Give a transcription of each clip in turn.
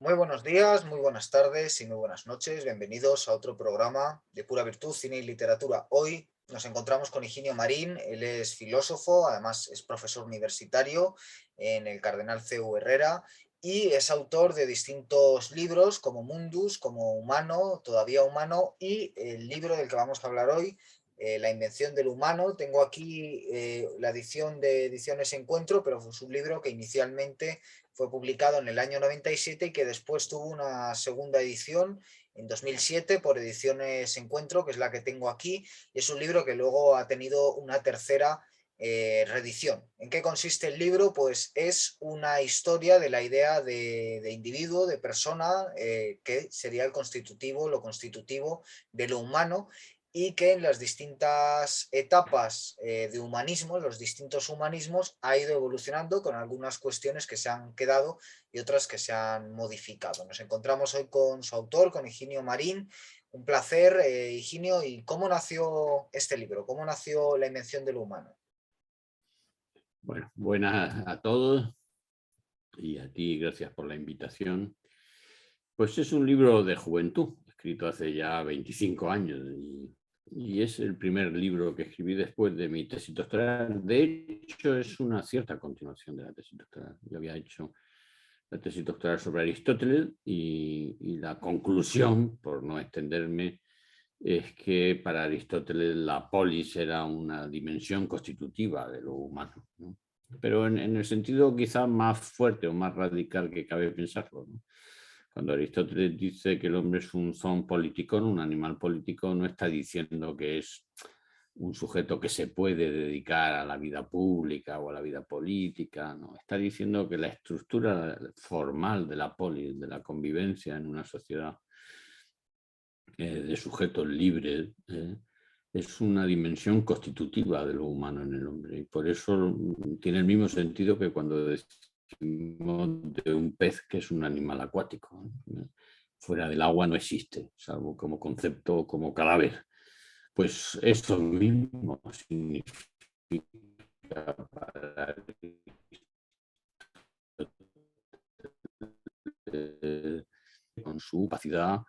Muy buenos días, muy buenas tardes y muy buenas noches. Bienvenidos a otro programa de Pura Virtud, Cine y Literatura. Hoy nos encontramos con Higinio Marín. Él es filósofo, además es profesor universitario en el Cardenal CEU Herrera y es autor de distintos libros como Mundus, como Humano, Todavía Humano, y el libro del que vamos a hablar hoy, La Invención del Humano. Tengo aquí la edición de Ediciones Encuentro, pero es un libro que inicialmente fue publicado en el año 97 y que después tuvo una segunda edición en 2007 por Ediciones Encuentro, que es la que tengo aquí. Es un libro que luego ha tenido una tercera reedición. ¿En qué consiste el libro? Pues es una historia de la idea de individuo, de persona, que sería el constitutivo, lo constitutivo de lo humano, y que en las distintas etapas de humanismo, los distintos humanismos, ha ido evolucionando con algunas cuestiones que se han quedado y otras que se han modificado. Nos encontramos hoy con su autor, con Higinio Marín. Un placer, Higinio. ¿Y cómo nació este libro? ¿Cómo nació La Invención del Humano? Bueno, buenas a todos y a ti, gracias por la invitación. Pues es un libro de juventud, escrito hace ya 25 años y es el primer libro que escribí después de mi tesis doctoral. De hecho, es una cierta continuación de la tesis doctoral. Yo había hecho la tesis doctoral sobre Aristóteles y la conclusión, por no extenderme, es que para Aristóteles la polis era una dimensión constitutiva de lo humano, ¿no? Pero en el sentido quizás más fuerte o más radical que cabe pensarlo, ¿no? Cuando Aristóteles dice que el hombre es un zoon politikon, un animal político, no está diciendo que es un sujeto que se puede dedicar a la vida pública o a la vida política, no, está diciendo que la estructura formal de la polis, de la convivencia en una sociedad de sujetos libres, es una dimensión constitutiva de lo humano en el hombre. Y por eso tiene el mismo sentido que cuando decimos de un pez que es un animal acuático, ¿no? Fuera del agua no existe, salvo como concepto o como cadáver. Pues eso mismo significa para con su capacidad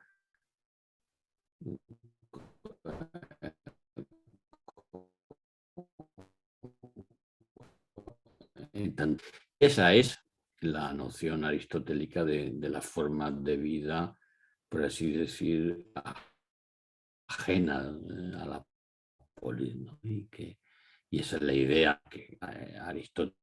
esa es la noción aristotélica de las formas de vida, por así decir, ajena a la polis, ¿no? Y esa es la idea que Aristóteles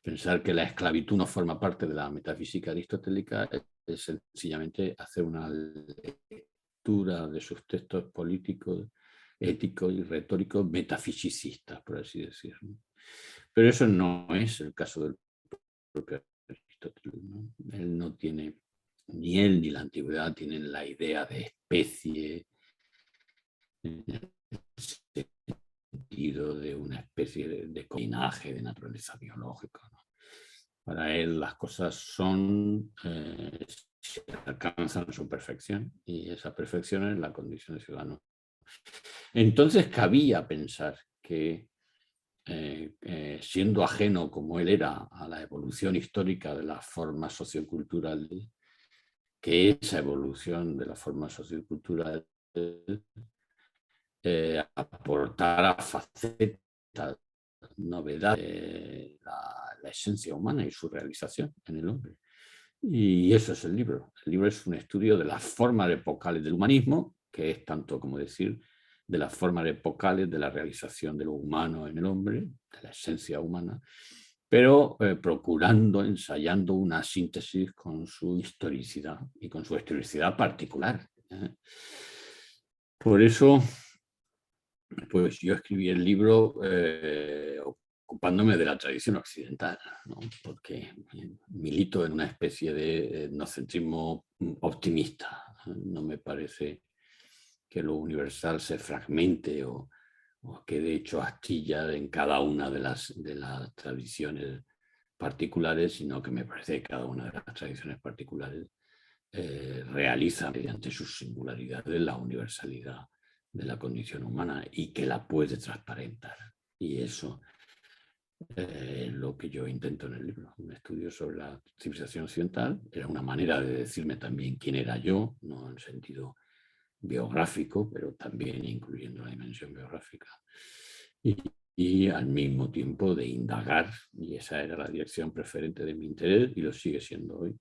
pensar que la esclavitud no forma parte de la metafísica aristotélica es sencillamente hacer una lectura de sus textos políticos, éticos y retóricos metafisicistas, por así decirlo. Pero eso no es el caso del propio Aristóteles, ¿no? Él no tiene, ni él ni la antigüedad tienen la idea de especie en el sentido de una especie de linaje de naturaleza biológica, ¿no? Para él las cosas son, se alcanzan su perfección y esa perfección es la condición de ciudadano. Entonces cabía pensar que siendo ajeno como él era a la evolución histórica de las formas socioculturales, que esa evolución de las formas socioculturales aportara facetas, novedades, la esencia humana y su realización en el hombre. Y eso es el libro. El libro es un estudio de las formas epocales del humanismo, que es tanto como decir de las formas epocales de la realización de lo humano en el hombre, de la esencia humana, pero procurando, ensayando una síntesis con su historicidad y con su historicidad particular. Por eso, pues yo escribí el libro ocupándome de la tradición occidental, ¿no? Porque milito en una especie de etnocentrismo optimista. No me parece que lo universal se fragmente o quede hecho astilla en cada una de las tradiciones particulares, sino que me parece que cada una de las tradiciones particulares realiza mediante sus singularidades la universalidad de la condición humana y que la puede transparentar. Y eso lo que yo intento en el libro. Un estudio sobre la civilización occidental era una manera de decirme también quién era yo, no en sentido biográfico, pero también incluyendo la dimensión biográfica. Y al mismo tiempo de indagar, y esa era la dirección preferente de mi interés, y lo sigue siendo hoy,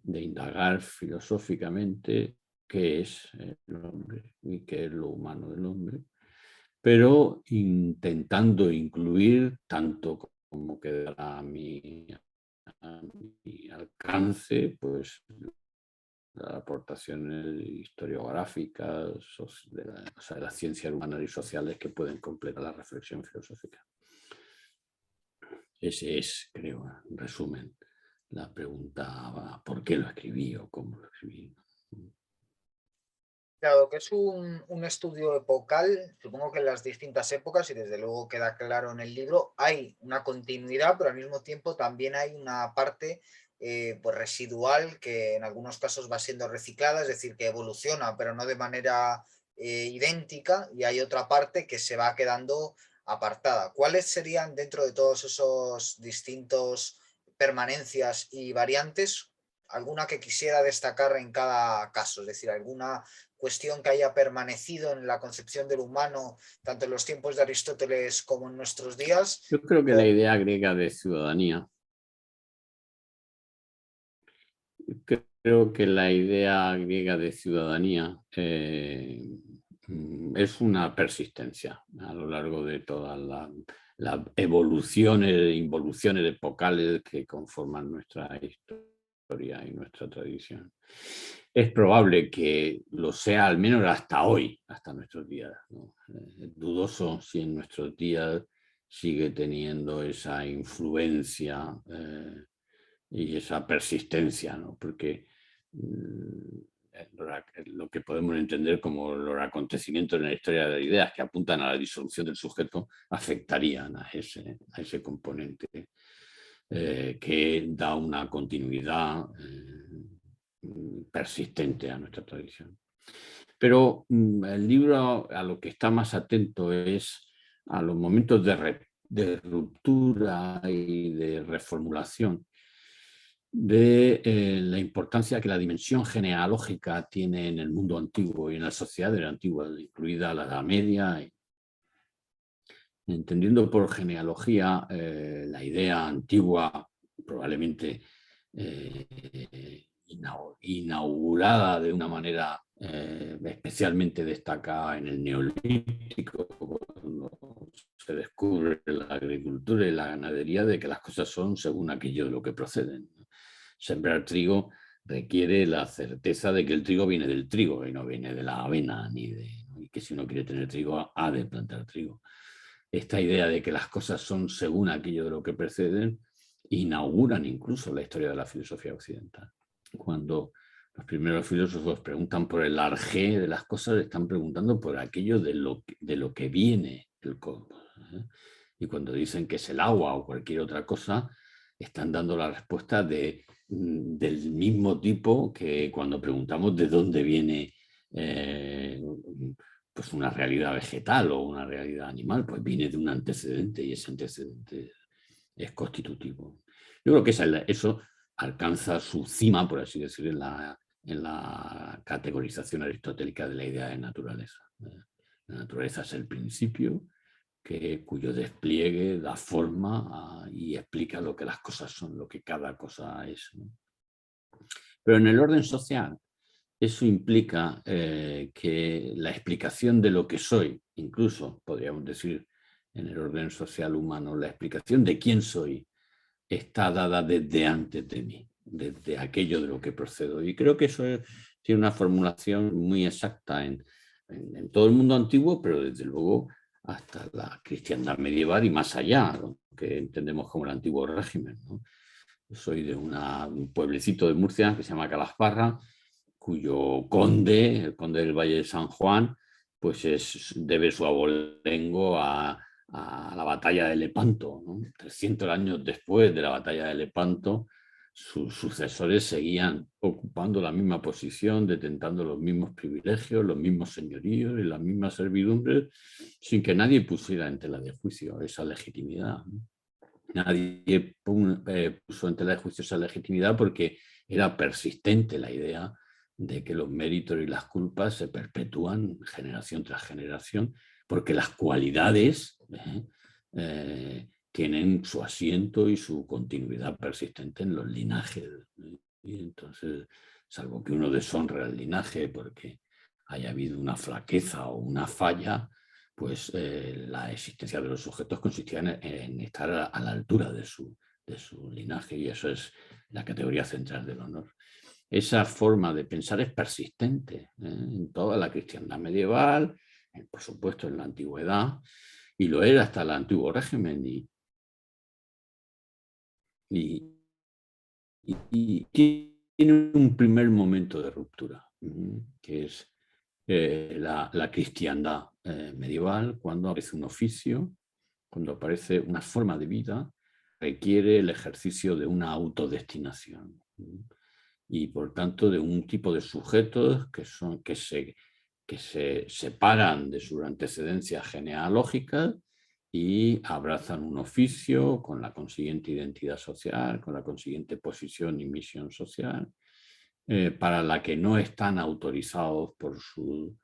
de indagar filosóficamente qué es el hombre y qué es lo humano del hombre, pero intentando incluir tanto como quedará a mi alcance, pues las aportaciones historiográficas, o sea, de las ciencias humanas y sociales que pueden completar la reflexión filosófica. Ese es, creo, en resumen, la pregunta ¿por qué lo escribí o cómo lo escribí? Claro, que es un estudio epocal, supongo que en las distintas épocas, y desde luego queda claro en el libro, hay una continuidad, pero al mismo tiempo también hay una parte pues residual que en algunos casos va siendo reciclada, es decir, que evoluciona, pero no de manera idéntica, y hay otra parte que se va quedando apartada. ¿Cuáles serían dentro de todos esos distintos permanencias y variantes, alguna que quisiera destacar en cada caso? Es decir, alguna cuestión que haya permanecido en la concepción del humano, tanto en los tiempos de Aristóteles como en nuestros días. Yo creo que la idea griega de ciudadanía, creo que la idea griega de ciudadanía es una persistencia a lo largo de todas las evoluciones e involuciones epocales que conforman nuestra historia y nuestra tradición. Es probable que lo sea al menos hasta hoy, hasta nuestros días, ¿no? Dudoso si en nuestros días sigue teniendo esa influencia y esa persistencia, ¿no? Porque lo que podemos entender como los acontecimientos en la historia de las ideas que apuntan a la disolución del sujeto afectarían a ese componente que da una continuidad persistente a nuestra tradición. Pero el libro a lo que está más atento es a los momentos de ruptura y de reformulación de la importancia que la dimensión genealógica tiene en el mundo antiguo y en la sociedad de la antigua, incluida la Edad Media. Entendiendo por genealogía la idea antigua, probablemente inaugurada de una manera especialmente destacada en el Neolítico, cuando se descubre la agricultura y la ganadería, de que las cosas son según aquello de lo que proceden. Sembrar trigo requiere la certeza de que el trigo viene del trigo y no viene de la avena, y que si uno quiere tener trigo ha de plantar trigo. Esta idea de que las cosas son según aquello de lo que preceden inauguran incluso la historia de la filosofía occidental. Cuando los primeros filósofos preguntan por el arjé de las cosas, están preguntando por aquello de lo que viene el cosmos. Y cuando dicen que es el agua o cualquier otra cosa, están dando la respuesta del mismo tipo que cuando preguntamos de dónde viene pues una realidad vegetal o una realidad animal, pues viene de un antecedente y ese antecedente es constitutivo. Yo creo que eso alcanza su cima, por así decir, en la categorización aristotélica de la idea de naturaleza. La naturaleza es el principio cuyo despliegue da forma y explica lo que las cosas son, lo que cada cosa es, ¿no? Pero en el orden social, eso implica que la explicación de lo que soy, incluso podríamos decir en el orden social humano, la explicación de quién soy, está dada desde antes de mí, desde aquello de lo que procedo. Y creo que eso tiene una formulación muy exacta en todo el mundo antiguo, pero desde luego hasta la cristiandad medieval y más allá, lo que entendemos como el antiguo régimen, ¿no? Soy de un pueblecito de Murcia que se llama Calasparra, cuyo conde, el conde del Valle de San Juan, pues debe su abolengo a la batalla de Lepanto, ¿no? 300 años después de la batalla de Lepanto, sus sucesores seguían ocupando la misma posición, detentando los mismos privilegios, los mismos señoríos y las mismas servidumbres, sin que nadie pusiera en tela de juicio esa legitimidad, ¿no? Nadie puso en tela de juicio esa legitimidad porque era persistente la idea de que los méritos y las culpas se perpetúan generación tras generación, porque las cualidades tienen su asiento y su continuidad persistente en los linajes. Y entonces, salvo que uno deshonre al linaje porque haya habido una flaqueza o una falla, pues la existencia de los sujetos consistía en estar a la altura de su linaje, y eso es la categoría central del honor. Esa forma de pensar es persistente en toda la cristiandad medieval, por supuesto en la antigüedad, y lo era hasta el antiguo régimen, y tiene un primer momento de ruptura, que es la cristiandad medieval, cuando aparece un oficio, cuando aparece una forma de vida, requiere el ejercicio de una autodestinación y por tanto de un tipo de sujetos que se separan de sus antecedencias genealógicas y abrazan un oficio con la consiguiente identidad social, con la consiguiente posición y misión social, para la que no están autorizados por su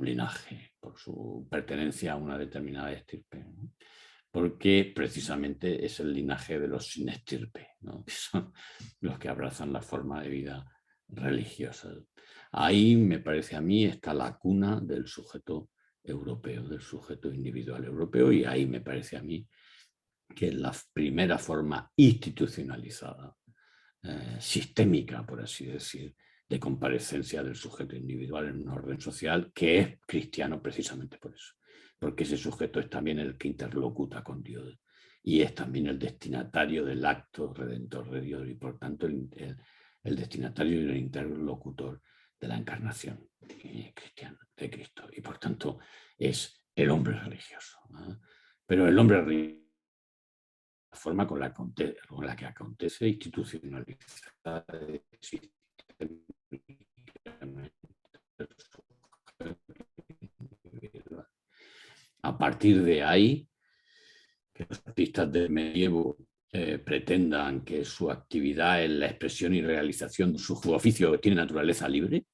linaje, por su pertenencia a una determinada estirpe, ¿no? Porque precisamente es el linaje de los sin estirpe, ¿no? Que son los que abrazan la forma de vida religiosa. Ahí, me parece a mí, está la cuna del sujeto europeo, del sujeto individual europeo, y ahí me parece a mí que es la primera forma institucionalizada, sistémica, por así decir, de comparecencia del sujeto individual en un orden social que es cristiano precisamente por eso, porque ese sujeto es también el que interlocuta con Dios y es también el destinatario del acto redentor de Dios y por tanto el destinatario y el interlocutor de la encarnación cristiana de Cristo, y por tanto es el hombre religioso, ¿no? Pero el hombre religioso, la forma con la que acontece institucionalizada a partir de ahí, que los artistas del medievo pretendan que su actividad es la expresión y realización de su oficio que tiene naturaleza libre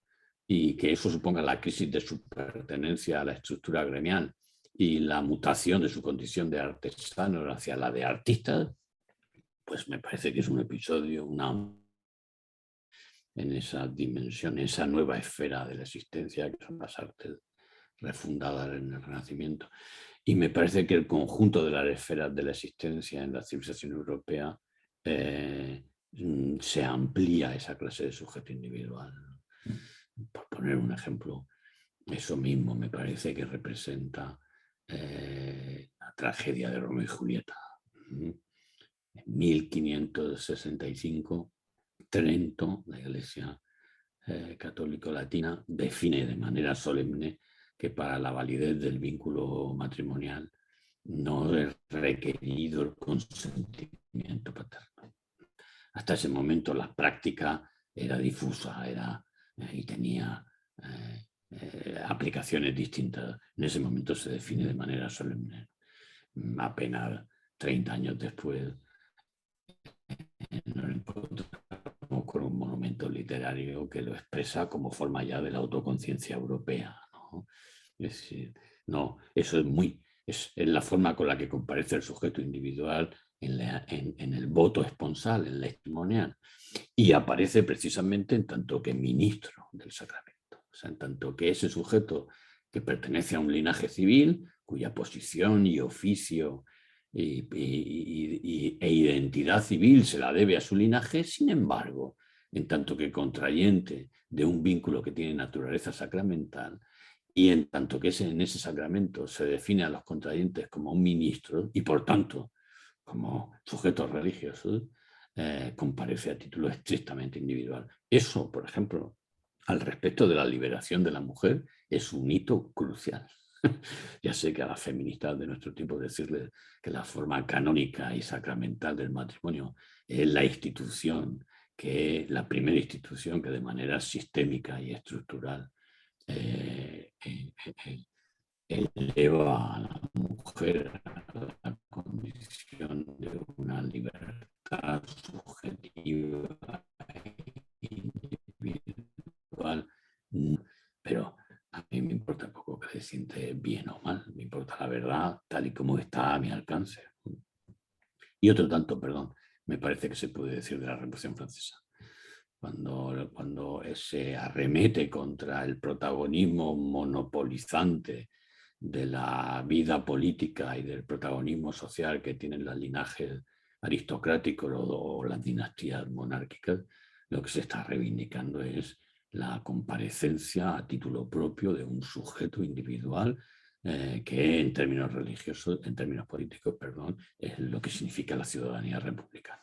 y que eso suponga la crisis de su pertenencia a la estructura gremial y la mutación de su condición de artesano hacia la de artista, pues me parece que es un episodio, en esa dimensión, esa nueva esfera de la existencia que son las artes refundadas en el Renacimiento. Y me parece que el conjunto de las esferas de la existencia en la civilización europea se amplía esa clase de sujeto individual. Por poner un ejemplo, eso mismo me parece que representa la tragedia de Romeo y Julieta. En 1565, Trento, la Iglesia católico-latina, define de manera solemne que para la validez del vínculo matrimonial no es requerido el consentimiento paterno. Hasta ese momento la práctica era difusa y tenía aplicaciones distintas. En ese momento se define de manera solemne. Apenas 30 años después nos encontramos con un monumento literario que lo expresa como forma ya de la autoconciencia europea, ¿no? Es decir, no, eso es la forma con la que comparece el sujeto individual en el voto esponsal, en la testimonial, y aparece precisamente en tanto que ministro del sacramento, o sea, en tanto que ese sujeto que pertenece a un linaje civil, cuya posición y oficio e identidad civil se la debe a su linaje, sin embargo, en tanto que contrayente de un vínculo que tiene naturaleza sacramental, y en tanto que en ese sacramento se define a los contrayentes como un ministro y por tanto como sujetos religiosos, comparece a título estrictamente individual. Eso, por ejemplo, al respecto de la liberación de la mujer, es un hito crucial. Ya sé que a las feministas de nuestro tiempo decirles que la forma canónica y sacramental del matrimonio es la institución, que es la primera institución que de manera sistémica y estructural eleva a la mujer a la condición de de una libertad subjetiva individual, pero a mí me importa poco que se siente bien o mal, me importa la verdad tal y como está a mi alcance. Y otro tanto, perdón, me parece que se puede decir de la Revolución Francesa. Cuando se arremete contra el protagonismo monopolizante de la vida política y del protagonismo social que tienen los linajes aristocráticos o las dinastías monárquicas, lo que se está reivindicando es la comparecencia a título propio de un sujeto individual que en términos religiosos, en términos políticos, perdón, es lo que significa la ciudadanía republicana.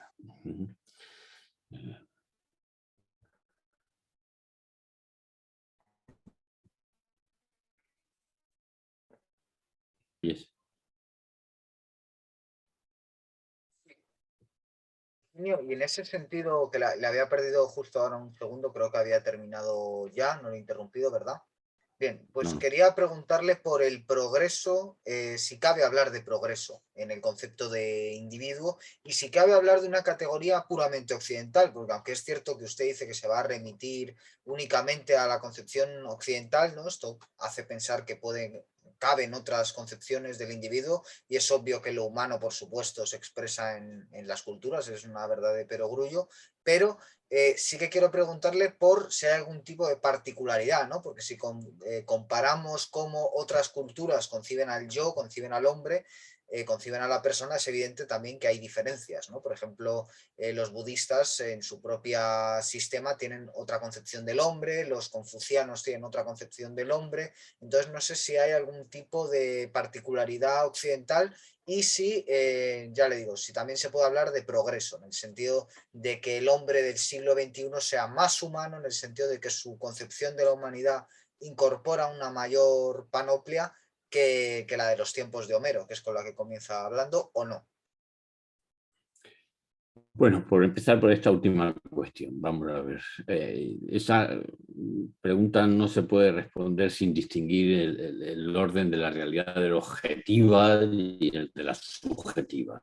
Yes. Y en ese sentido, que le había perdido justo ahora un segundo, creo que había terminado ya, no lo he interrumpido, ¿verdad? Bien, pues No. quería preguntarle por el progreso, si cabe hablar de progreso en el concepto de individuo y si cabe hablar de una categoría puramente occidental, porque aunque es cierto que usted dice que se va a remitir únicamente a la concepción occidental, ¿no? Esto hace pensar que caben otras concepciones del individuo y es obvio que lo humano, por supuesto, se expresa en las culturas, es una verdad de perogrullo, pero sí que quiero preguntarle por si hay algún tipo de particularidad, ¿no? Porque si comparamos cómo otras culturas conciben al yo, conciben al hombre, conciben a la persona, es evidente también que hay diferencias, ¿no? Por ejemplo, los budistas en su propio sistema tienen otra concepción del hombre, los confucianos tienen otra concepción del hombre, entonces no sé si hay algún tipo de particularidad occidental y si, ya le digo, si también se puede hablar de progreso, en el sentido de que el hombre del siglo XXI sea más humano, en el sentido de que su concepción de la humanidad incorpora una mayor panoplia que la de los tiempos de Homero, que es con la que comienza hablando, o no. Bueno, por empezar por esta última cuestión, vamos a ver. Esa pregunta no se puede responder sin distinguir el orden de la realidad de la objetiva y el de la subjetiva.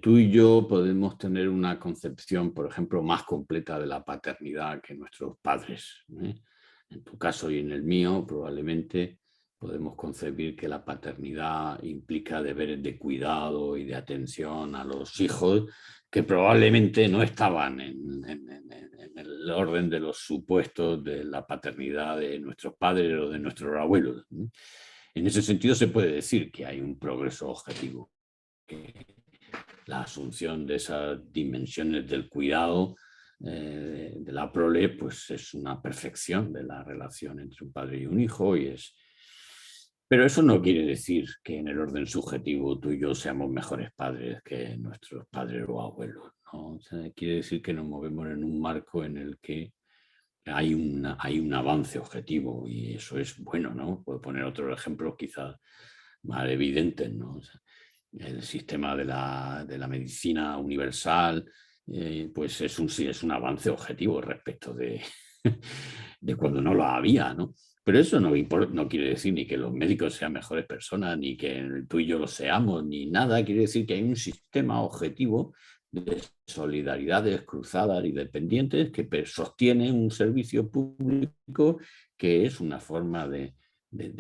Tú y yo podemos tener una concepción, por ejemplo, más completa de la paternidad que nuestros padres. En tu caso y en el mío, probablemente podemos concebir que la paternidad implica deberes de cuidado y de atención a los hijos que probablemente no estaban en el orden de los supuestos de la paternidad de nuestros padres o de nuestros abuelos. En ese sentido se puede decir que hay un progreso objetivo. La asunción de esas dimensiones del cuidado de la prole, pues es una perfección de la relación entre un padre y un hijo pero eso no quiere decir que en el orden subjetivo tú y yo seamos mejores padres que nuestros padres o abuelos, ¿no? O sea, quiere decir que nos movemos en un marco en el que hay un avance objetivo y eso es bueno, ¿no? Puedo poner otros ejemplos quizás más evidentes, ¿no? O sea, el sistema de la medicina universal, pues es un avance objetivo respecto de, de cuando no lo había, ¿no? Pero eso no quiere decir ni que los médicos sean mejores personas, ni que tú y yo lo seamos, ni nada. Quiere decir que hay un sistema objetivo de solidaridades cruzadas y dependientes que sostiene un servicio público que es una forma de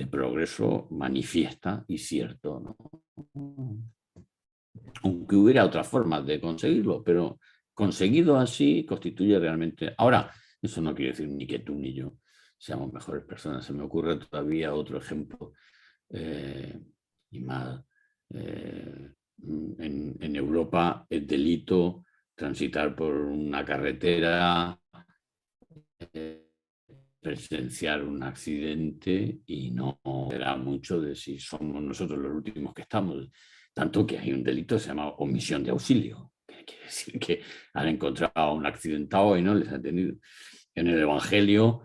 progreso manifiesta y cierto, ¿no? Aunque hubiera otras formas de conseguirlo, pero conseguido así constituye realmente... Ahora, eso no quiere decir ni que tú ni yo seamos mejores personas. Se me ocurre todavía otro ejemplo y más. En Europa es delito transitar por una carretera, presenciar un accidente y no será mucho de si somos nosotros los últimos que estamos. Tanto que hay un delito que se llama omisión de auxilio, que quiere decir que han encontrado un accidentado y no les han tenido. En el Evangelio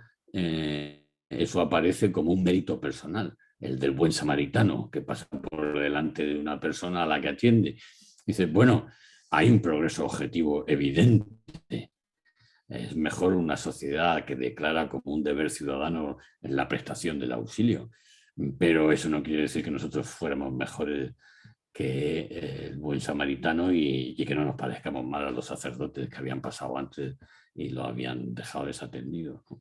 eso aparece como un mérito personal, el del buen samaritano que pasa por delante de una persona a la que atiende. Dice, bueno, hay un progreso objetivo evidente. Es mejor una sociedad que declara como un deber ciudadano la prestación del auxilio, pero eso no quiere decir que nosotros fuéramos mejores que el buen samaritano y que no nos parezcamos mal a los sacerdotes que habían pasado antes y lo habían dejado desatendido, ¿no?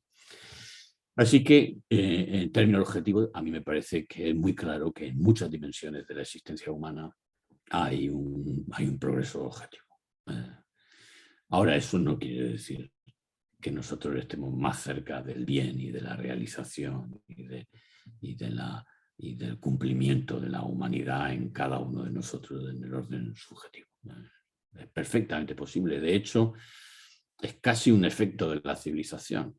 Así que, en términos objetivos, a mí me parece que es muy claro que en muchas dimensiones de la existencia humana hay un progreso objetivo. Ahora, eso no quiere decir que nosotros estemos más cerca del bien y de la realización y del cumplimiento de la humanidad en cada uno de nosotros en el orden subjetivo. Es perfectamente posible. De hecho, es casi un efecto de la civilización.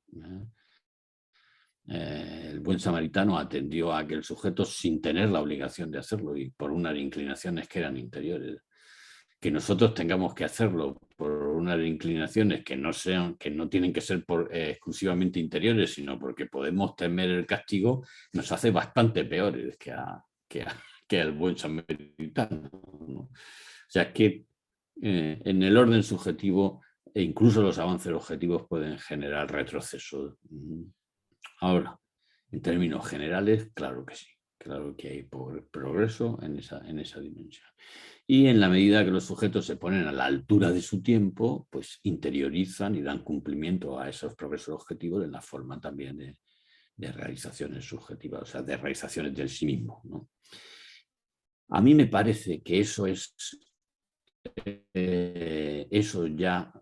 El buen samaritano atendió a aquel sujeto sin tener la obligación de hacerlo y por unas inclinaciones que eran interiores. Que nosotros tengamos que hacerlo por unas inclinaciones que no tienen que ser exclusivamente interiores, sino porque podemos temer el castigo, nos hace bastante peores que al buen samaritano, ¿no? O sea que en el orden subjetivo, e incluso los avances objetivos pueden generar retrocesos. Ahora, en términos generales, claro que sí, claro que hay progreso en esa dimensión. Y en la medida que los sujetos se ponen a la altura de su tiempo, pues interiorizan y dan cumplimiento a esos progresos objetivos en la forma también de realizaciones subjetivas, o sea, de realizaciones del sí mismo, ¿no? A mí me parece que eso ya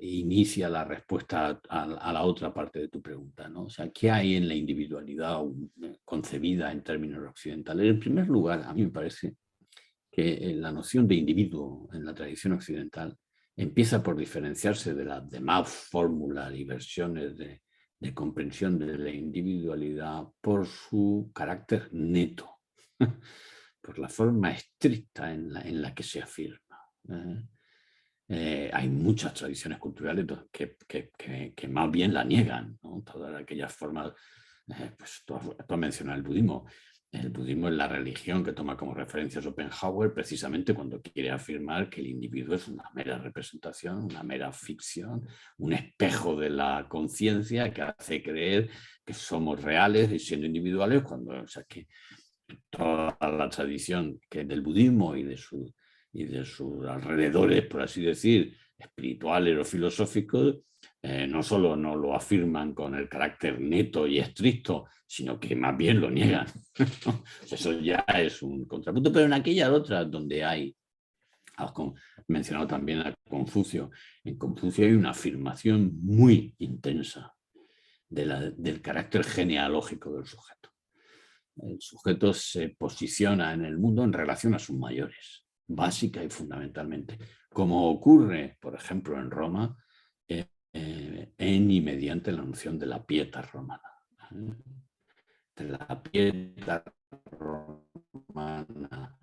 inicia la respuesta a la otra parte de tu pregunta, ¿no? O sea, ¿qué hay en la individualidad concebida en términos occidentales? En primer lugar, a mí me parece que la noción de individuo en la tradición occidental empieza por diferenciarse de las demás fórmulas y versiones de comprensión de la individualidad por su carácter neto, por la forma estricta en la que se afirma. Hay muchas tradiciones culturales que más bien la niegan, ¿no? Todas aquellas formas, pues tú has mencionado el budismo. El budismo es la religión que toma como referencia Schopenhauer precisamente cuando quiere afirmar que el individuo es una mera representación, una mera ficción, un espejo de la conciencia que hace creer que somos reales y siendo individuales, o sea, que toda la tradición que del budismo y de sus alrededores, por así decir, espirituales o filosóficos, no solo no lo afirman con el carácter neto y estricto, sino que más bien lo niegan. Eso ya es un contrapunto, pero en aquellas otras donde hay, has mencionado también a Confucio, en Confucio hay una afirmación muy intensa del carácter genealógico del sujeto. El sujeto se posiciona en el mundo en relación a sus mayores, básica y fundamentalmente, como ocurre, por ejemplo, en Roma, en y mediante la noción de la pietas romana. De la pietas romana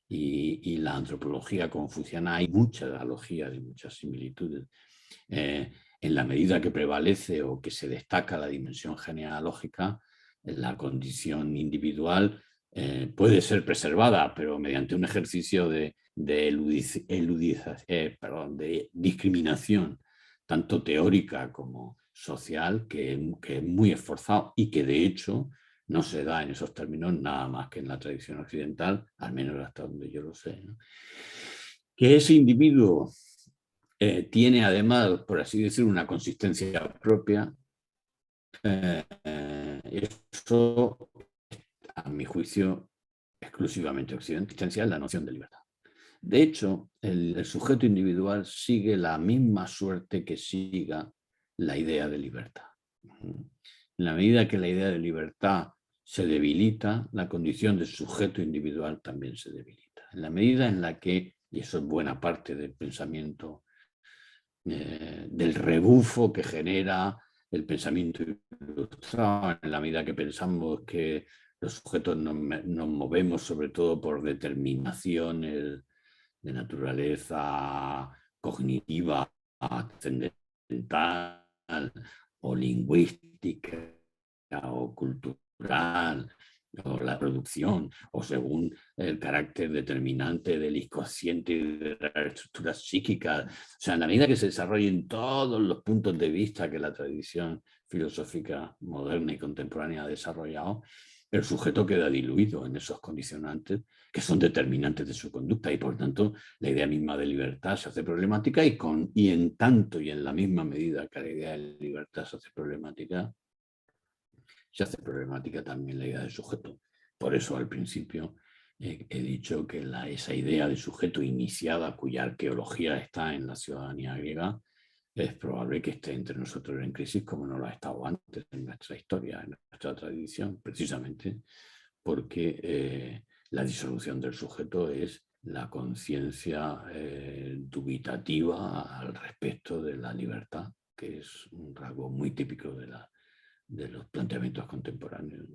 y la antropología confuciana hay mucha analogía y muchas similitudes. En la medida que prevalece o que se destaca la dimensión genealógica, la condición individual puede ser preservada, pero mediante un ejercicio de discriminación, tanto teórica como social, que es muy esforzado y que de hecho no se da en esos términos nada más que en la tradición occidental, al menos hasta donde yo lo sé, ¿no? Que ese individuo tiene además, por así decirlo, una consistencia propia. Eso, a mi juicio, exclusivamente occidental, es la noción de libertad. De hecho, el sujeto individual sigue la misma suerte que siga la idea de libertad. En la medida que la idea de libertad se debilita, la condición de sujeto individual también se debilita. En la medida en la que, y eso es buena parte del pensamiento, del rebufo que genera el pensamiento ilustrado, en la medida que pensamos que los sujetos nos movemos sobre todo por determinaciones de naturaleza cognitiva, trascendental o lingüística o cultural, o la producción, o según el carácter determinante del inconsciente y de las estructuras psíquicas. O sea, en la medida que se desarrollen todos los puntos de vista que la tradición filosófica moderna y contemporánea ha desarrollado, el sujeto queda diluido en esos condicionantes que son determinantes de su conducta y por tanto la idea misma de libertad se hace problemática y en tanto y en la misma medida que la idea de libertad se hace problemática también la idea de sujeto. Por eso al principio he dicho que esa idea de sujeto iniciada cuya arqueología está en la ciudadanía griega es probable que esté entre nosotros en crisis como no lo ha estado antes en nuestra historia, en nuestra tradición, precisamente porque la disolución del sujeto es la conciencia dubitativa al respecto de la libertad, que es un rasgo muy típico de los planteamientos contemporáneos.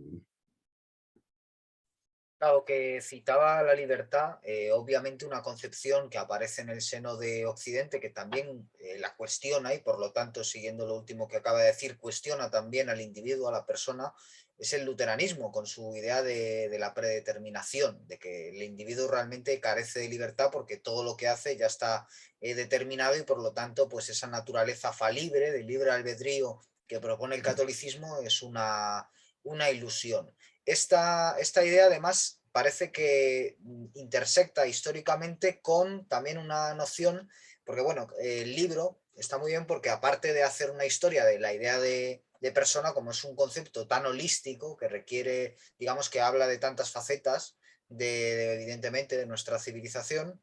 Claro, que citaba la libertad, obviamente una concepción que aparece en el seno de Occidente, que también la cuestiona y por lo tanto, siguiendo lo último que acaba de decir, cuestiona también al individuo, a la persona, es el luteranismo, con su idea de la predeterminación, de que el individuo realmente carece de libertad porque todo lo que hace ya está determinado y por lo tanto, pues esa naturaleza falible, de libre albedrío que propone el catolicismo es una ilusión. Esta idea además parece que intersecta históricamente con también una noción, porque bueno, el libro está muy bien porque aparte de hacer una historia de la idea de persona, como es un concepto tan holístico que requiere, digamos que habla de tantas facetas, evidentemente de nuestra civilización,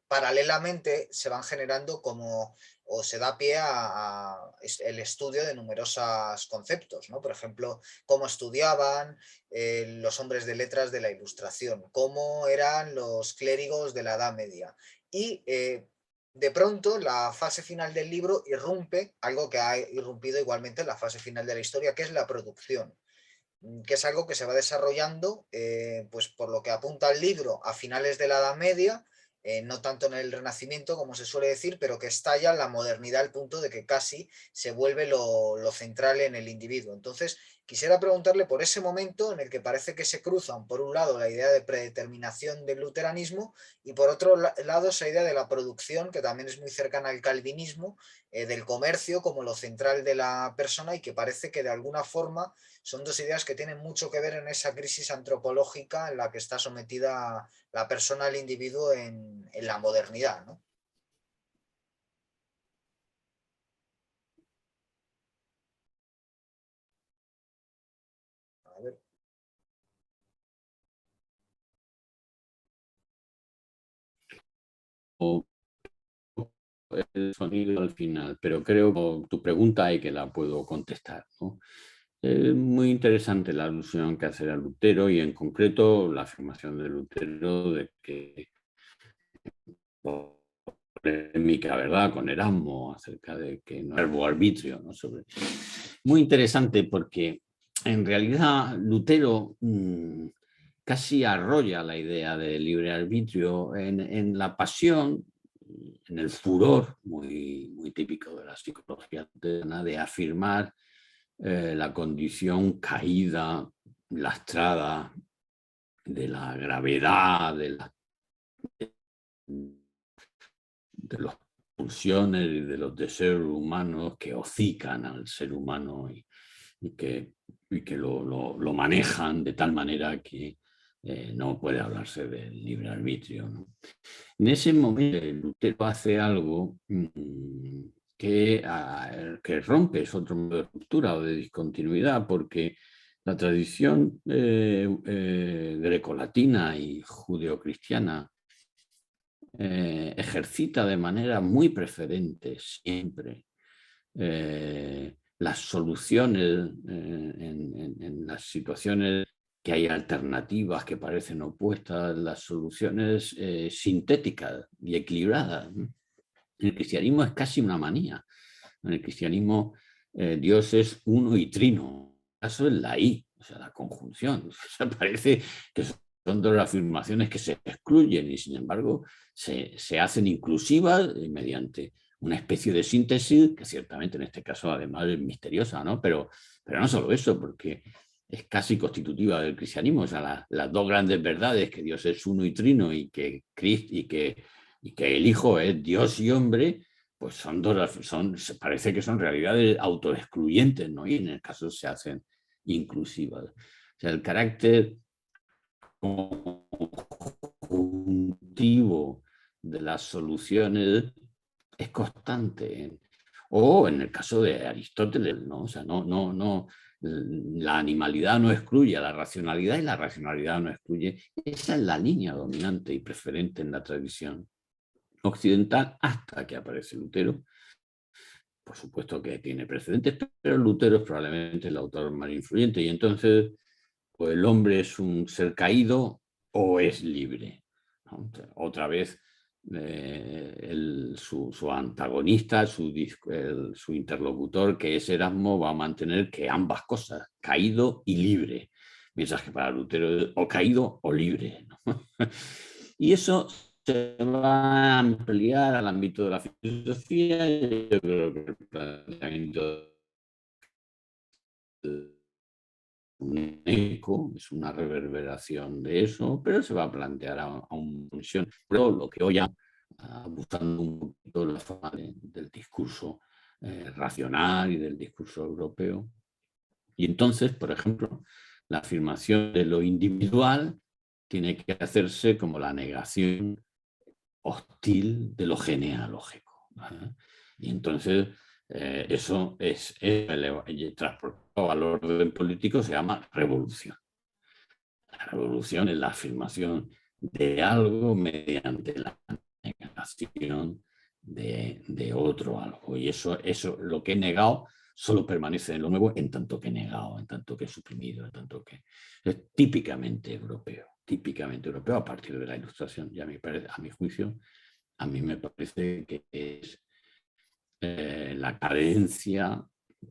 paralelamente se van generando como o se da pie a el estudio de numerosos conceptos, ¿no? Por ejemplo, cómo estudiaban los hombres de letras de la Ilustración, cómo eran los clérigos de la Edad Media. Y de pronto la fase final del libro irrumpe algo que ha irrumpido igualmente en la fase final de la historia, que es la producción, que es algo que se va desarrollando, pues por lo que apunta el libro, a finales de la Edad Media, no tanto en el Renacimiento como se suele decir, pero que estalla en la modernidad al punto de que casi se vuelve lo central en el individuo. Entonces, quisiera preguntarle por ese momento en el que parece que se cruzan, por un lado, la idea de predeterminación del luteranismo y por otro lado, esa idea de la producción, que también es muy cercana al calvinismo, del comercio como lo central de la persona y que parece que de alguna forma son dos ideas que tienen mucho que ver en esa crisis antropológica en la que está sometida la persona, el individuo en la modernidad, ¿no? A ver. O el sonido al final, pero creo que tu pregunta hay que la puedo contestar, ¿no? Es muy interesante la alusión que hace a Lutero y en concreto la afirmación de Lutero de que polémica, ¿verdad?, con Erasmo acerca de que no es arbitrio, ¿no? Muy interesante porque en realidad Lutero casi arrolla la idea de libre arbitrio en la pasión, en el furor muy típico de la psicología de afirmar la condición caída, lastrada de la gravedad, de las pulsiones y de los deseos humanos que hocican al ser humano y que lo manejan de tal manera que no puede hablarse del libre arbitrio, ¿no? En ese momento Lutero hace algo que rompe, es otro modo de ruptura o de discontinuidad, porque la tradición grecolatina y judeocristiana ejercita de manera muy preferente siempre las soluciones en las situaciones que hay alternativas que parecen opuestas, las soluciones sintéticas y equilibradas, ¿no? En el cristianismo es casi una manía. En el cristianismo Dios es uno y trino. Eso es la I, o sea, la conjunción. O sea, parece que son dos afirmaciones que se excluyen y sin embargo se hacen inclusivas mediante una especie de síntesis que ciertamente en este caso además es misteriosa, ¿no? Pero no solo eso, porque es casi constitutiva del cristianismo. O sea, las dos grandes verdades, que Dios es uno y trino y que el Hijo es Dios y hombre, pues parece que son realidades autoexcluyentes, ¿no? Y en el caso se hacen inclusivas. sea, el carácter conjuntivo de las soluciones es constante. O en el caso de Aristóteles, ¿no? O sea, la animalidad no excluye a la racionalidad y la racionalidad no excluye. Esa es la línea dominante y preferente en la tradición occidental hasta que aparece Lutero. Por supuesto que tiene precedentes, pero Lutero es probablemente el autor más influyente y entonces o el hombre es un ser caído o es libre, ¿no? Otra vez su antagonista, su interlocutor, que es Erasmo, va a mantener que ambas cosas, caído y libre, mientras que para Lutero es o caído o libre, ¿no? Y eso se va a ampliar al ámbito de la filosofía. Yo creo que el planteamiento un eco, es una reverberación de eso, pero se va a plantear a una función. Pero lo que hoy abusando un poquito de la forma del discurso racional y del discurso europeo. Y entonces, por ejemplo, la afirmación de lo individual tiene que hacerse como la negación hostil de lo genealógico. Y entonces eso es transportado al orden político, se llama revolución. La revolución es la afirmación de algo mediante la negación de otro algo. Y eso, lo que he negado, solo permanece en lo nuevo en tanto que he negado, en tanto que he suprimido, en tanto que es típicamente europeo a partir de la Ilustración. Y a mi juicio, a mí me parece que es la cadencia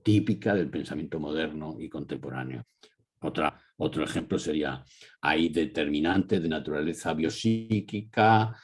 típica del pensamiento moderno y contemporáneo. Otro ejemplo sería, hay determinantes de naturaleza biopsíquica,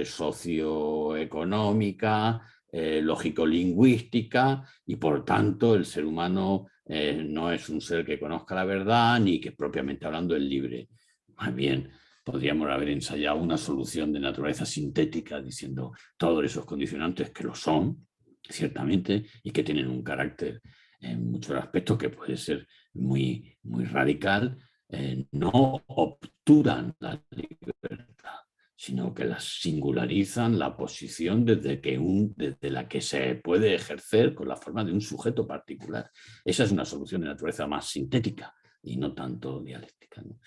socioeconómica, lógico-lingüística, y por tanto el ser humano no es un ser que conozca la verdad ni que propiamente hablando es libre. Más bien, podríamos haber ensayado una solución de naturaleza sintética diciendo todos esos condicionantes que lo son, ciertamente, y que tienen un carácter en muchos aspectos que puede ser muy, muy radical, no obturan la libertad, sino que las singularizan la posición desde la que se puede ejercer con la forma de un sujeto particular. Esa es una solución de naturaleza más sintética y no tanto dialéctica, ¿no?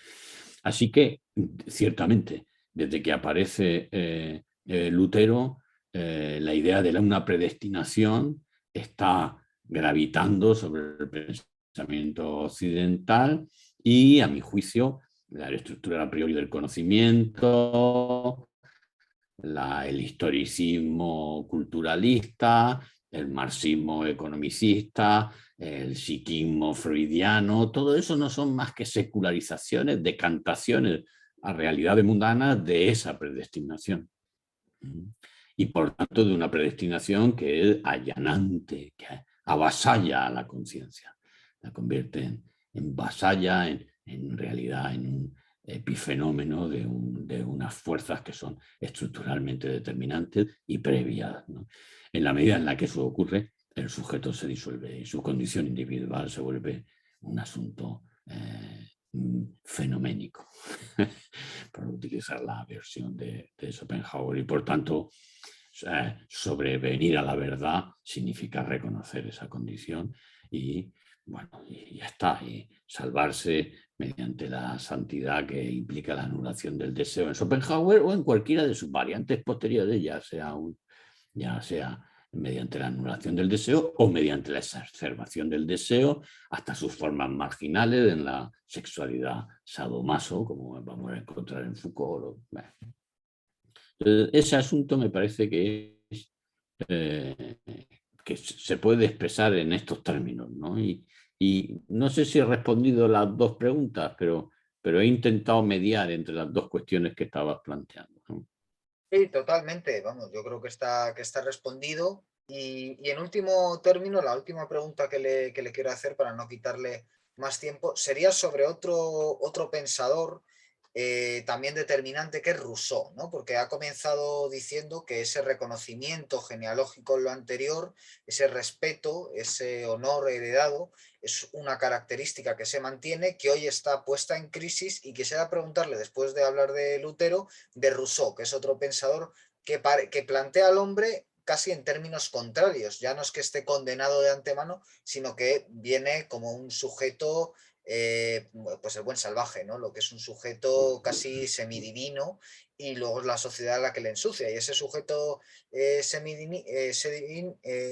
Así que, ciertamente, desde que aparece Lutero, la idea de una predestinación está gravitando sobre el pensamiento occidental y, a mi juicio, la estructura a priori del conocimiento, el historicismo culturalista, el marxismo economicista, el psiquismo freudiano, todo eso no son más que secularizaciones, decantaciones a realidades mundanas de esa predestinación. Y por tanto de una predestinación que es allanante, que avasalla a la conciencia, la convierte en vasalla, en realidad en un epifenómeno de unas fuerzas que son estructuralmente determinantes y previas, ¿no? En la medida en la que eso ocurre, el sujeto se disuelve y su condición individual se vuelve un asunto fenoménico, por utilizar la versión de Schopenhauer, y por tanto sobrevenir a la verdad significa reconocer esa condición y, bueno, y ya está, y salvarse mediante la santidad que implica la anulación del deseo en Schopenhauer o en cualquiera de sus variantes posteriores, ya sea mediante la anulación del deseo o mediante la exacerbación del deseo hasta sus formas marginales en la sexualidad sadomaso, como vamos a encontrar en Foucault. Ese asunto me parece que se puede expresar en estos términos, ¿no? Y no sé si he respondido las dos preguntas, pero he intentado mediar entre las dos cuestiones que estabas planteando, ¿no? Sí, totalmente. Vamos, yo creo que está respondido. Y en último término, la última pregunta que le quiero hacer para no quitarle más tiempo sería sobre otro pensador también determinante, que es Rousseau, ¿no? Porque ha comenzado diciendo que ese reconocimiento genealógico en lo anterior, ese respeto, ese honor heredado, es una característica que se mantiene, que hoy está puesta en crisis, y quisiera preguntarle, después de hablar de Lutero, de Rousseau, que es otro pensador que plantea al hombre casi en términos contrarios. Ya no es que esté condenado de antemano, sino que viene como un sujeto, pues el buen salvaje, ¿no? Lo que es un sujeto casi semidivino, y luego es la sociedad la que le ensucia. Y ese sujeto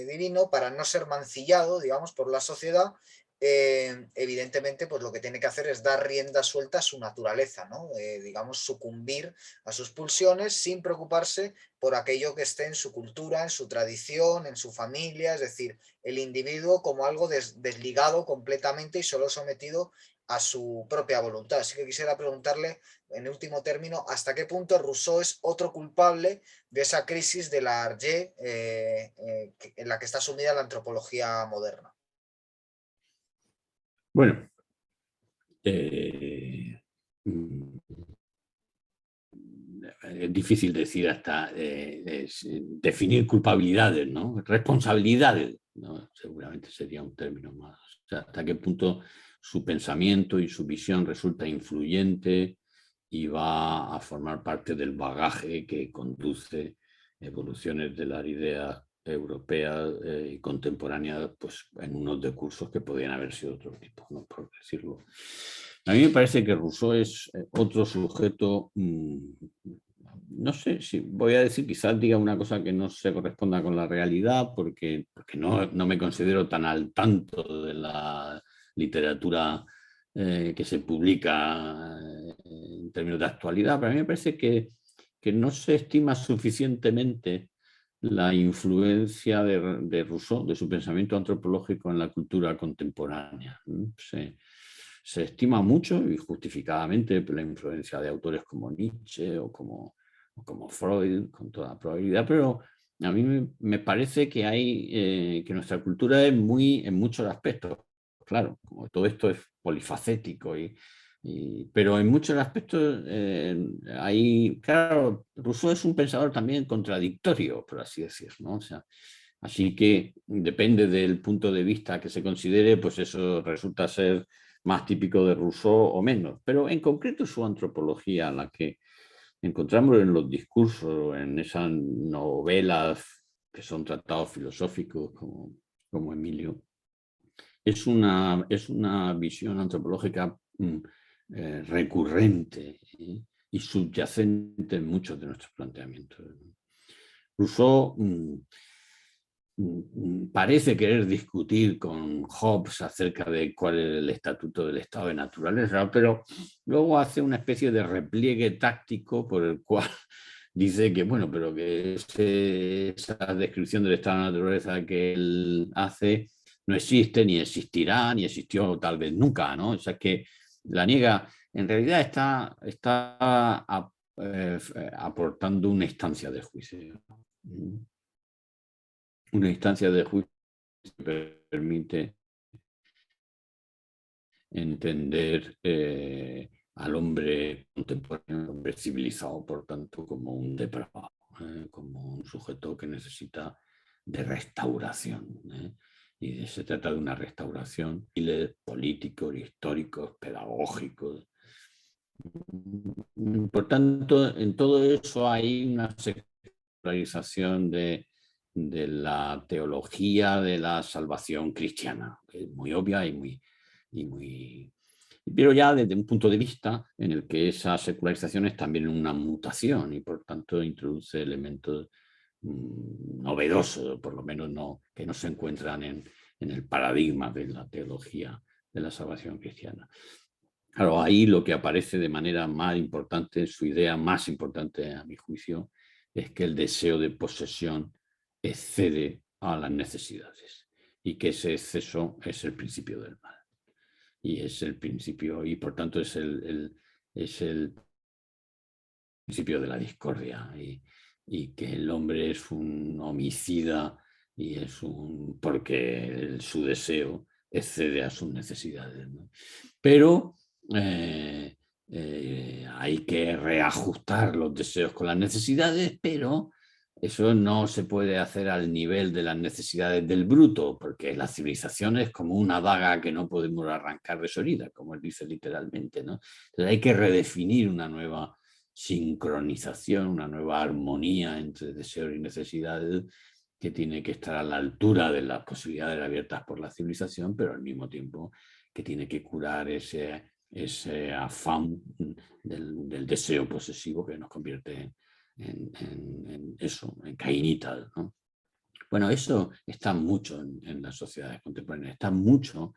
divino, para no ser mancillado, digamos, por la sociedad, evidentemente, pues lo que tiene que hacer es dar rienda suelta a su naturaleza, ¿no? Digamos, sucumbir a sus pulsiones sin preocuparse por aquello que esté en su cultura, en su tradición, en su familia, es decir, el individuo como algo desligado completamente y solo sometido a su propia voluntad. Así que quisiera preguntarle, en último término, hasta qué punto Rousseau es otro culpable de esa crisis de la Arge, en la que está sumida la antropología moderna. Bueno, mm, es difícil decir hasta definir culpabilidades, ¿no? Responsabilidades, ¿no? Seguramente sería un término más. O sea, hasta qué punto su pensamiento y su visión resulta influyente y va a formar parte del bagaje que conduce evoluciones de las ideas europeas y contemporáneas, pues en unos discursos que podrían haber sido otro tipo, ¿no? Por decirlo. A mí me parece que Rousseau es otro sujeto, no sé si voy a decir, quizás diga una cosa que no se corresponda con la realidad, porque no me considero tan al tanto de la literatura que se publica en términos de actualidad, pero a mí me parece que no se estima suficientemente la influencia de Rousseau, de su pensamiento antropológico en la cultura contemporánea. Se estima mucho, y justificadamente, la influencia de autores como Nietzsche o como Freud, con toda probabilidad, pero a mí me parece que que nuestra cultura es en muchos aspectos, claro, como todo esto es polifacético, pero en muchos aspectos claro, Rousseau es un pensador también contradictorio, por así decirlo, ¿no? O sea, así que depende del punto de vista que se considere, pues eso resulta ser más típico de Rousseau o menos. Pero en concreto su antropología, la que encontramos en los discursos, en esas novelas que son tratados filosóficos como Emilio, es una visión antropológica recurrente y subyacente en muchos de nuestros planteamientos. Rousseau parece querer discutir con Hobbes acerca de cuál es el estatuto del estado de naturaleza, pero luego hace una especie de repliegue táctico por el cual dice que, bueno, pero que esa descripción del estado de naturaleza que él hace no existe, ni existirá, ni existió tal vez nunca, ¿no? O sea, que la niega. En realidad está aportando una instancia de juicio. Una instancia de juicio que permite entender al hombre contemporáneo, al hombre civilizado, por tanto, como un depravado, como un sujeto que necesita de restauración. Y se trata de una restauración políticos, históricos, pedagógicos. Por tanto, en todo eso hay una secularización de la teología de la salvación cristiana, que es muy obvia y muy... Pero ya desde un punto de vista en el que esa secularización es también una mutación y por tanto introduce elementos novedosos, por lo menos que no se encuentran en el paradigma de la teología de la salvación cristiana. Claro, ahí lo que aparece de manera más importante, su idea más importante a mi juicio, es que el deseo de posesión excede a las necesidades y que ese exceso es el principio del mal. Y es el principio, y por tanto es el principio de la discordia, y que el hombre es un homicida y porque su deseo excede a sus necesidades, ¿no? Pero hay que reajustar los deseos con las necesidades, pero eso no se puede hacer al nivel de las necesidades del bruto, porque la civilización es como una daga que no podemos arrancar de su herida, como él dice literalmente, ¿no? Entonces hay que redefinir una nueva sincronización, una nueva armonía entre deseos y necesidades que tiene que estar a la altura de las posibilidades abiertas por la civilización, pero al mismo tiempo que tiene que curar ese afán del deseo posesivo que nos convierte en eso, en cainitas, ¿no? Bueno, eso está mucho en las sociedades contemporáneas, está mucho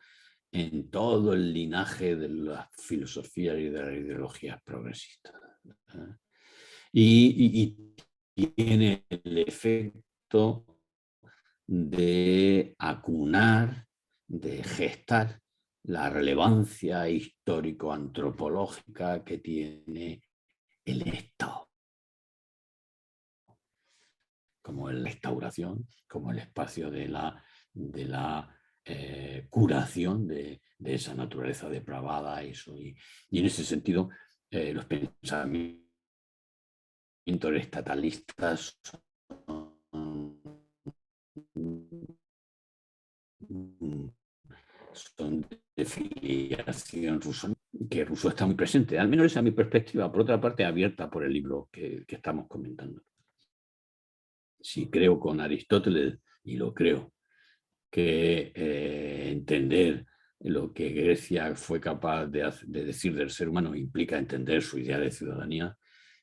en todo el linaje de las filosofías y de las ideologías progresistas. ¿Eh? Y tiene el efecto de acunar, de gestar la relevancia histórico-antropológica que tiene el Estado, como la restauración, como el espacio de la curación de esa naturaleza depravada. Y en ese sentido, los pensamientos estatalistas son de filiación rusa, que Rousseau está muy presente, al menos esa es mi perspectiva, por otra parte abierta por el libro que estamos comentando. Si creo con Aristóteles, y lo creo, que entender lo que Grecia fue capaz de decir del ser humano implica entender su idea de ciudadanía,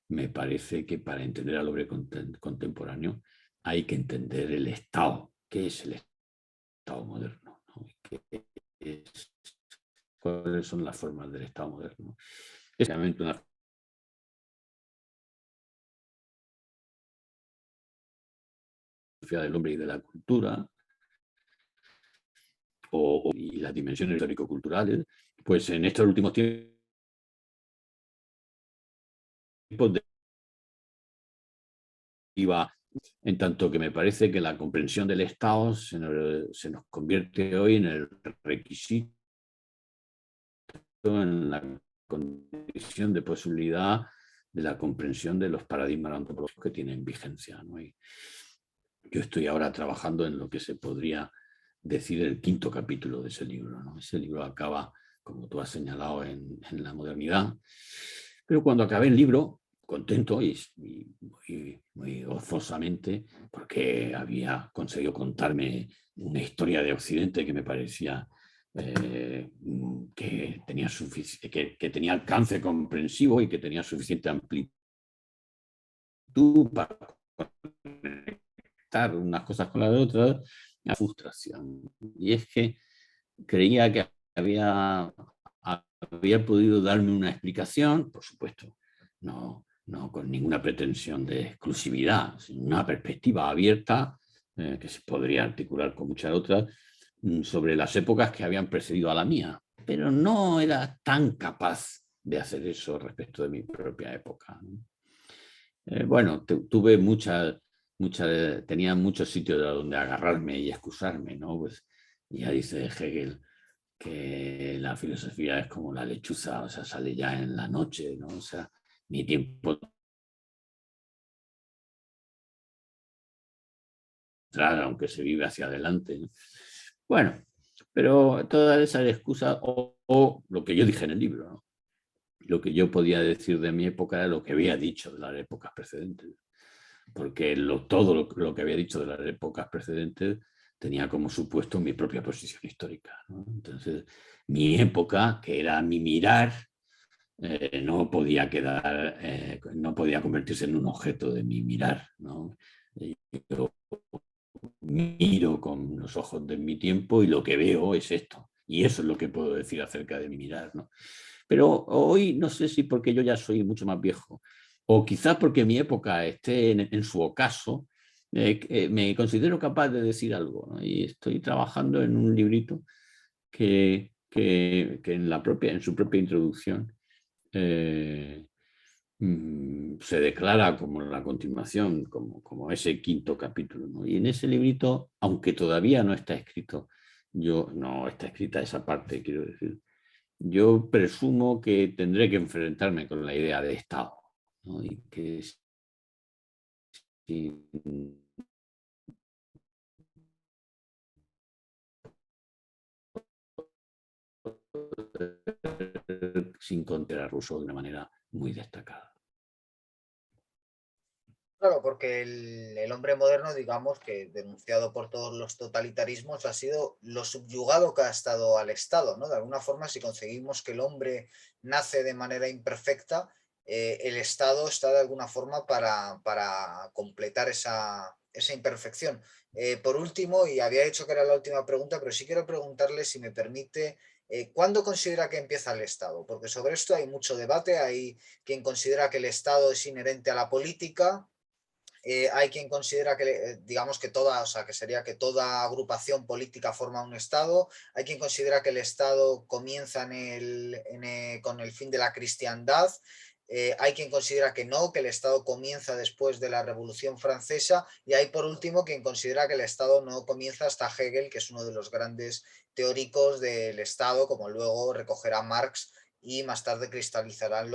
me parece que para entender al hombre contemporáneo hay que entender el Estado. ¿Qué es el Estado moderno? ¿No? ¿Cuáles son las formas del Estado moderno? Es realmente una filosofía del hombre y de la cultura, y las dimensiones histórico-culturales, pues en estos últimos tiempos en tanto que me parece que la comprensión del Estado se nos convierte hoy en el requisito, en la condición de posibilidad de la comprensión de los paradigmas antropológicos que tienen vigencia, ¿no? Y yo estoy ahora trabajando en lo que se podría decir el quinto capítulo de ese libro, ¿no? Ese libro acaba, como tú has señalado, en la modernidad, pero cuando acabé el libro, contento y muy gozosamente, porque había conseguido contarme una historia de Occidente que me parecía que tenía alcance comprensivo y que tenía suficiente amplitud para conectar unas cosas con las otras, la frustración. Y es que creía que había podido darme una explicación, por supuesto, no con ninguna pretensión de exclusividad, sino una perspectiva abierta que se podría articular con muchas otras sobre las épocas que habían precedido a la mía, pero no era tan capaz de hacer eso respecto de mi propia época. Bueno, tuve tenía muchos sitios de donde agarrarme y excusarme, ¿no? Pues ya dice Hegel que la filosofía es como la lechuza, o sea, sale ya en la noche, ¿no? O sea, mi tiempo, aunque se vive hacia adelante, ¿no? Bueno, pero todas esas excusas, o lo que yo dije en el libro, ¿no? Lo que yo podía decir de mi época era lo que había dicho de las épocas precedentes, porque todo lo que había dicho de las épocas precedentes tenía como supuesto mi propia posición histórica, ¿no? Entonces, mi época, que era mi mirar, no podía no podía convertirse en un objeto de mi mirar, ¿no? Yo miro con los ojos de mi tiempo y lo que veo es esto. Y eso es lo que puedo decir acerca de mi mirar, ¿no? Pero hoy no sé si porque yo ya soy mucho más viejo, o quizás porque mi época esté en su ocaso, me considero capaz de decir algo, ¿no? Y estoy trabajando en un librito que en su propia introducción se declara como la continuación, como ese quinto capítulo, ¿no? Y en ese librito, aunque todavía no está escrito, no está escrita esa parte, quiero decir, yo presumo que tendré que enfrentarme con la idea de Estado, ¿no? Y que sin considerar Rousseau de una manera muy destacada. Claro, porque el hombre moderno, digamos que denunciado por todos los totalitarismos, ha sido lo subyugado que ha estado al Estado, ¿no? De alguna forma, si conseguimos que el hombre nace de manera imperfecta, el Estado está de alguna forma para completar esa imperfección. Por último, y había dicho que era la última pregunta, pero sí quiero preguntarle, si me permite, ¿cuándo considera que empieza el Estado? Porque sobre esto hay mucho debate, hay quien considera que el Estado es inherente a la política. Hay quien considera que, digamos que toda, o sea, que sería que toda agrupación política forma un Estado. Hay quien considera que el Estado comienza con el fin de la cristiandad. Hay quien considera que no, que el Estado comienza después de la Revolución Francesa. Y hay por último quien considera que el Estado no comienza hasta Hegel, que es uno de los grandes teóricos del Estado, como luego recogerá Marx y más tarde cristalizarán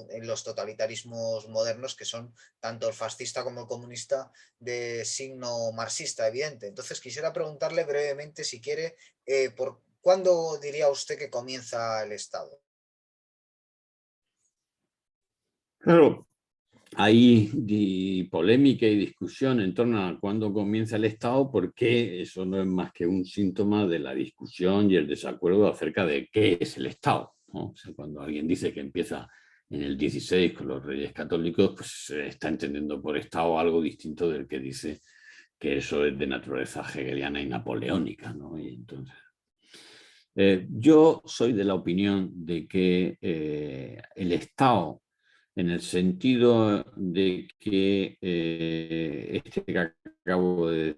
en los totalitarismos modernos, que son tanto el fascista como el comunista de signo marxista, evidente. Entonces quisiera preguntarle brevemente, si quiere, ¿por cuándo diría usted que comienza el Estado? Claro, hay polémica y discusión en torno a cuándo comienza el Estado, porque eso no es más que un síntoma de la discusión y el desacuerdo acerca de qué es el Estado, ¿no? O sea, cuando alguien dice que empieza en el 16 con los Reyes Católicos, pues se está entendiendo por Estado algo distinto del que dice que eso es de naturaleza hegeliana y napoleónica, ¿no? Y entonces, yo soy de la opinión de que el Estado, en el sentido de que este que acabo de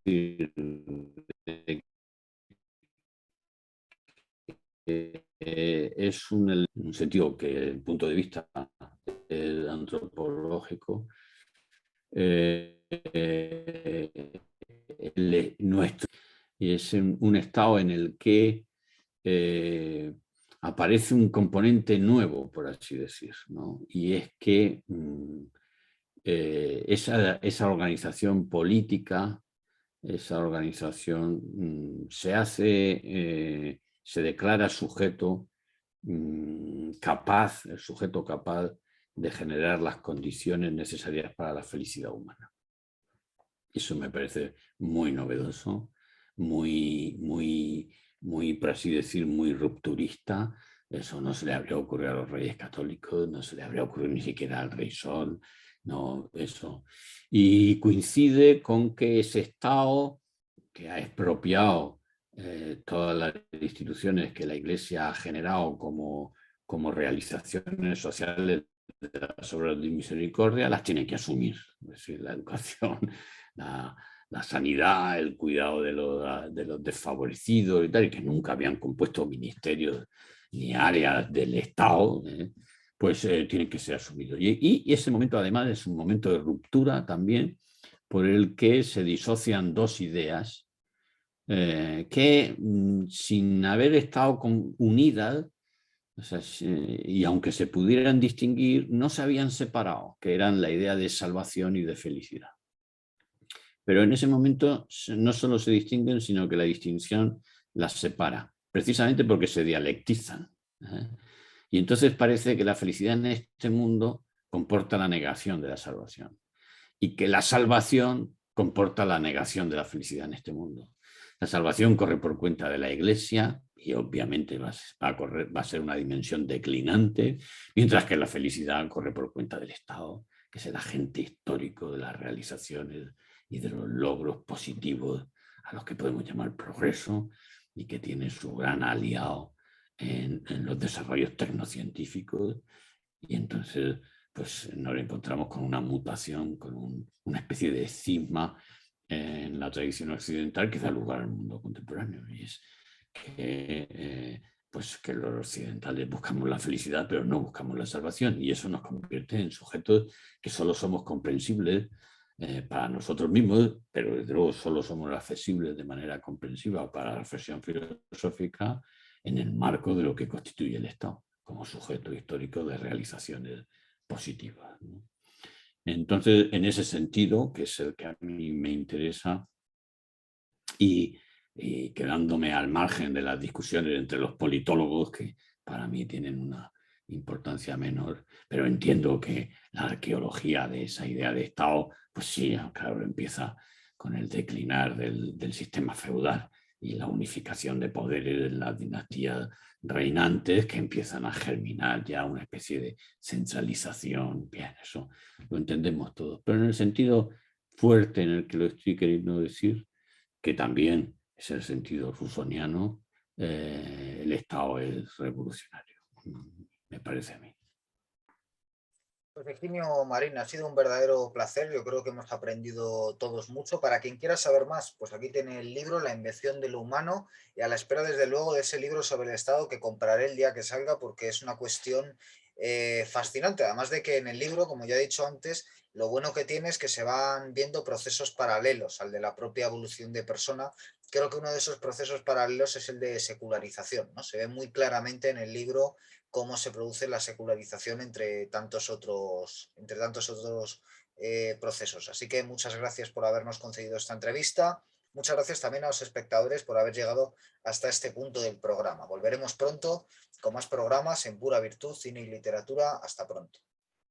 decir, es un sentido que, desde el punto de vista antropológico, nuestro, y es un estado en el que aparece un componente nuevo, por así decir, ¿no? Y es que esa organización política, esa organización se declara sujeto capaz, el sujeto capaz de generar las condiciones necesarias para la felicidad humana. Eso me parece muy novedoso, muy, por así decir, muy rupturista. Eso no se le habría ocurrido a los reyes católicos, no se le habría ocurrido ni siquiera al rey Sol, no, eso. Y coincide con que ese Estado, que ha expropiado todas las instituciones que la Iglesia ha generado como realizaciones sociales de las obras de misericordia, las tiene que asumir. Es decir, la educación, la sanidad, el cuidado de los desfavorecidos y tal, y que nunca habían compuesto ministerios ni áreas del Estado, pues tienen que ser asumidos. Y ese momento además es un momento de ruptura también, por el que se disocian dos ideas que sin haber estado unidas, o sea, y aunque se pudieran distinguir, no se habían separado, que eran la idea de salvación y de felicidad. Pero en ese momento no solo se distinguen, sino que la distinción las separa, precisamente porque se dialectizan. Y entonces parece que la felicidad en este mundo comporta la negación de la salvación, y que la salvación comporta la negación de la felicidad en este mundo. La salvación corre por cuenta de la Iglesia y obviamente va a ser una dimensión declinante, mientras que la felicidad corre por cuenta del Estado, que es el agente histórico de las realizaciones y de los logros positivos a los que podemos llamar progreso, y que tiene su gran aliado en los desarrollos tecnocientíficos. Y entonces pues nos encontramos con una mutación, con una especie de cisma en la tradición occidental que da lugar al mundo contemporáneo. Y es que, pues que los occidentales buscamos la felicidad, pero no buscamos la salvación. Y eso nos convierte en sujetos que solo somos comprensibles para nosotros mismos, pero desde luego solo somos accesibles de manera comprensiva para la reflexión filosófica en el marco de lo que constituye el Estado, como sujeto histórico de realizaciones positivas, ¿no? Entonces, en ese sentido, que es el que a mí me interesa, y quedándome al margen de las discusiones entre los politólogos, que para mí tienen una importancia menor, pero entiendo que la arqueología de esa idea de Estado, pues sí, claro, empieza con el declinar del sistema feudal y la unificación de poderes en las dinastías reinantes, que empiezan a germinar ya una especie de centralización. Bien, eso lo entendemos todos, pero en el sentido fuerte en el que lo estoy queriendo decir, que también es el sentido rusoniano, el Estado es revolucionario, me parece a mí. Pues Virginio Marín, ha sido un verdadero placer. Yo creo que hemos aprendido todos mucho. Para quien quiera saber más, pues aquí tiene el libro La invención de lo humano, y a la espera desde luego de ese libro sobre el Estado, que compraré el día que salga, porque es una cuestión fascinante. Además de que en el libro, como ya he dicho antes, lo bueno que tiene es que se van viendo procesos paralelos al de la propia evolución de persona. Creo que uno de esos procesos paralelos es el de secularización, ¿no? Se ve muy claramente en el libro cómo se produce la secularización entre tantos otros procesos. Así que muchas gracias por habernos concedido esta entrevista. Muchas gracias también a los espectadores por haber llegado hasta este punto del programa. Volveremos pronto con más programas en Pura Virtud, Cine y Literatura. Hasta pronto.